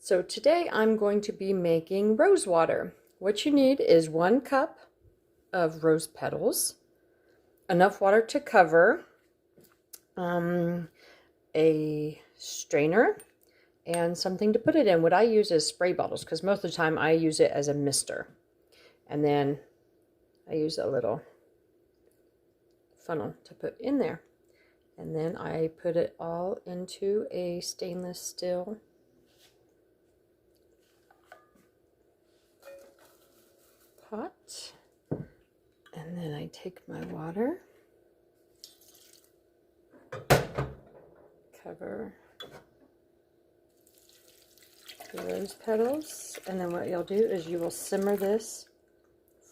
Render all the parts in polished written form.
So today I'm going to be making rose water. What you need is 1 cup of rose petals, enough water to cover, a strainer, and something to put it in. What I use is spray bottles because most of the time I use it as a mister. And then I use a little funnel to put in there. And then I put it all into a stainless steel pot. And then I take my water, cover the rose petals, and then what you'll do is you will simmer this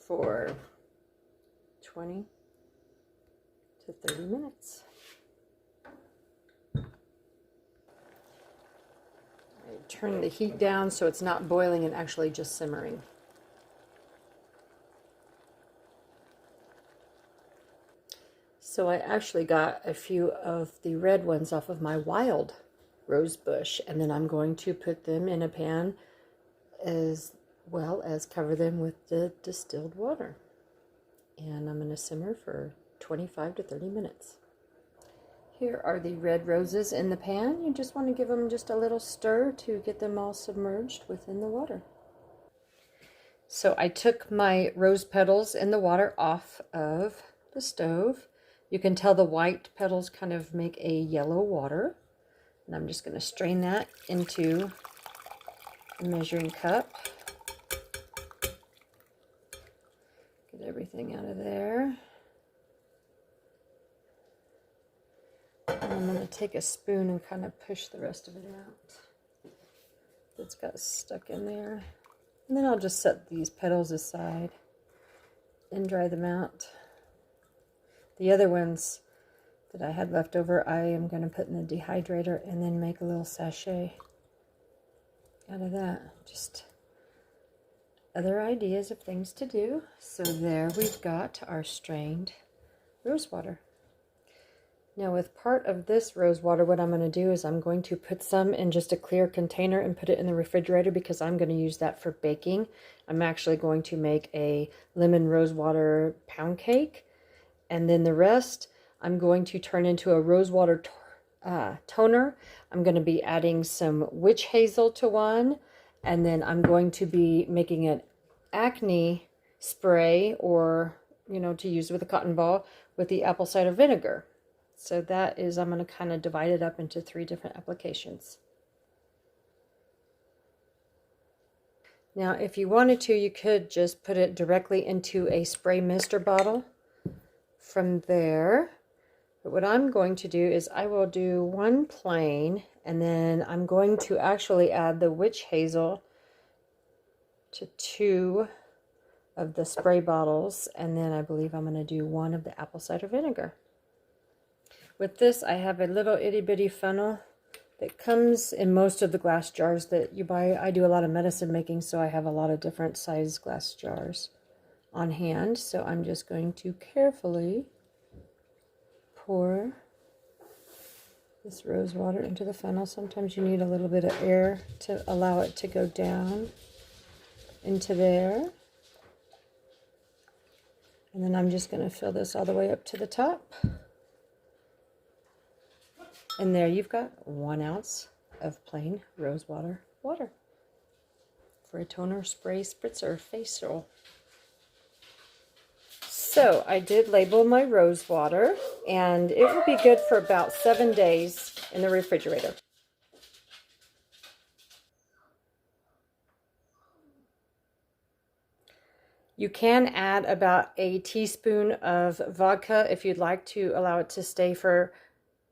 for 20 to 30 minutes. I turn the heat down so it's not boiling and actually just simmering. So I actually got a few of the red ones off of my wild rose bush, and then I'm going to put them in a pan as well as cover them with the distilled water. And I'm going to simmer for 25 to 30 minutes. Here are the red roses in the pan. You just want to give them just a little stir to get them all submerged within the water. So I took my rose petals in the water off of the stove. You can tell the white petals kind of make a yellow water. And I'm just going to strain that into a measuring cup. Get everything out of there. And I'm going to take a spoon and kind of push the rest of it out that's got stuck in there. And then I'll just set these petals aside and dry them out. The other ones that I had left over, I am going to put in the dehydrator and then make a little sachet out of that. Just other ideas of things to do. So there we've got our strained rose water. Now with part of this rose water, what I'm going to do is I'm going to put some in just a clear container and put it in the refrigerator because I'm going to use that for baking. I'm actually going to make a lemon rose water pound cake. And then the rest I'm going to turn into a rosewater toner. I'm going to be adding some witch hazel to one. And then I'm going to be making an acne spray, or, to use with a cotton ball, with the apple cider vinegar. So that is, I'm going to kind of divide it up into 3 different applications. Now, if you wanted to, you could just put it directly into a spray mister bottle from there. But what I'm going to do is I will do 1 plain, and then I'm going to actually add the witch hazel to 2 of the spray bottles, and then I believe I'm going to do 1 of the apple cider vinegar. With this, I have a little itty bitty funnel that comes in most of the glass jars that you buy. I do a lot of medicine making, so I have a lot of different size glass jars on hand. So I'm just going to carefully pour this rose water into the funnel. Sometimes you need a little bit of air to allow it to go down into there. And then I'm just going to fill this all the way up to the top. And there you've got 1 ounce of plain rosewater water for a toner, spray, spritzer, facial. So I did label my rose water, and it will be good for about 7 days in the refrigerator. You can add about a teaspoon of vodka if you'd like to allow it to stay for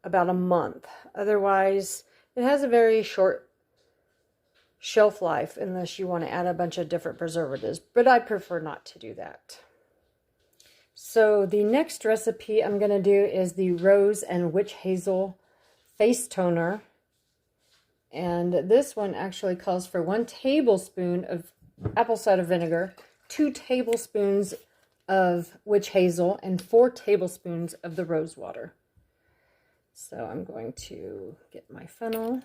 about a month. Otherwise, it has a very short shelf life unless you want to add a bunch of different preservatives, but I prefer not to do that. So the next recipe I'm going to do is the rose and witch hazel face toner. And this one actually calls for 1 tablespoon of apple cider vinegar, 2 tablespoons of witch hazel, and 4 tablespoons of the rose water. So I'm going to get my funnel,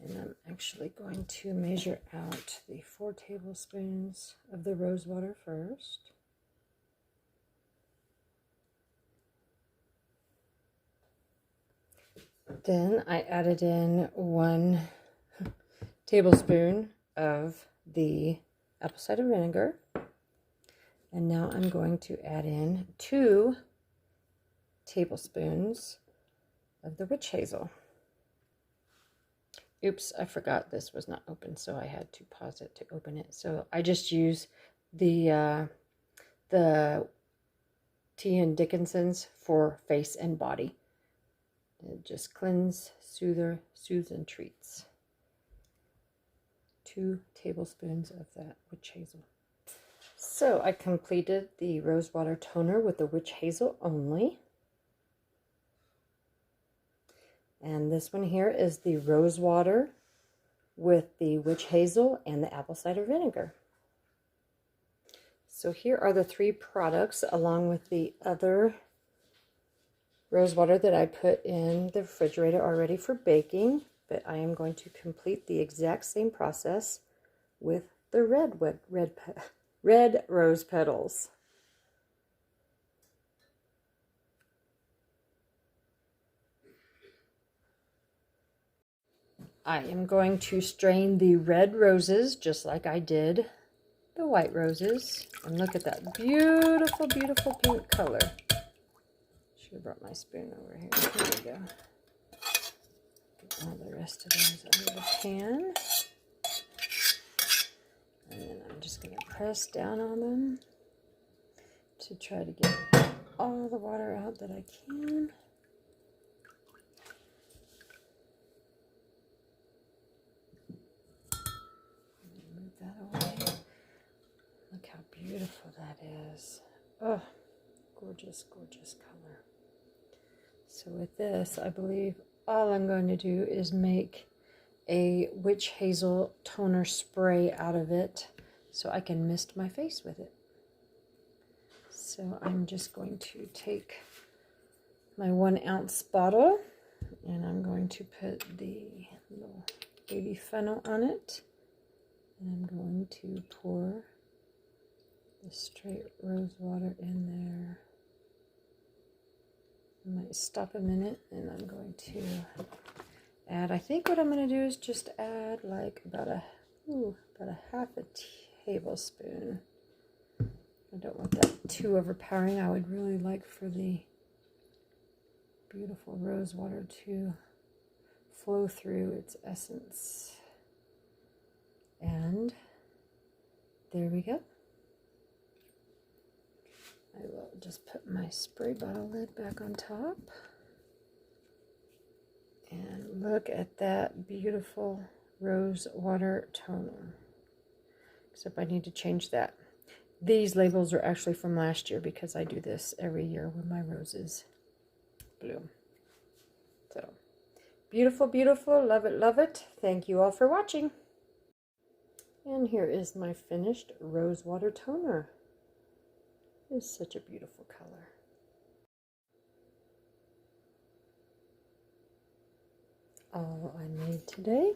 and I'm actually going to measure out the 4 tablespoons of the rose water first. Then I added in 1 tablespoon of the apple cider vinegar. And now I'm going to add in 2 tablespoons of the witch hazel. Oops, I forgot this was not open, so I had to pause it to open it. So I just use the Tea and Dickinson's for face and body. It just cleanse, soothes, and treats. 2 tablespoons of that witch hazel. So I completed the Rosewater toner with the witch hazel only. And this one here is the Rosewater with the witch hazel and the apple cider vinegar. So here are the 3 products along with the other rosewater that I put in the refrigerator already for baking. But I am going to complete the exact same process with the red rose petals. I am going to strain the red roses just like I did the white roses. And look at that beautiful, beautiful pink color. Should have brought my spoon over here. Here we go. Get all the rest of those under the pan. And then I'm just going to press down on them to try to get all the water out that I can. Move that away. Look how beautiful that is. Oh, gorgeous, gorgeous color. So with this, I believe all I'm going to do is make a witch hazel toner spray out of it so I can mist my face with it. So I'm just going to take my 1 ounce bottle and I'm going to put the little baby funnel on it. And I'm going to pour the straight rose water in there. I might stop a minute and I'm going to add, I think what I'm going to do is just add like about a half a tablespoon. I don't want that too overpowering. I would really like for the beautiful rose water to flow through its essence. And there we go. I will just put my spray bottle lid back on top. And look at that beautiful rose water toner. Except I need to change that. These labels are actually from last year because I do this every year when my roses bloom. So, beautiful, beautiful. Love it, love it. Thank you all for watching. And here is my finished rose water toner. It's such a beautiful color. All I need today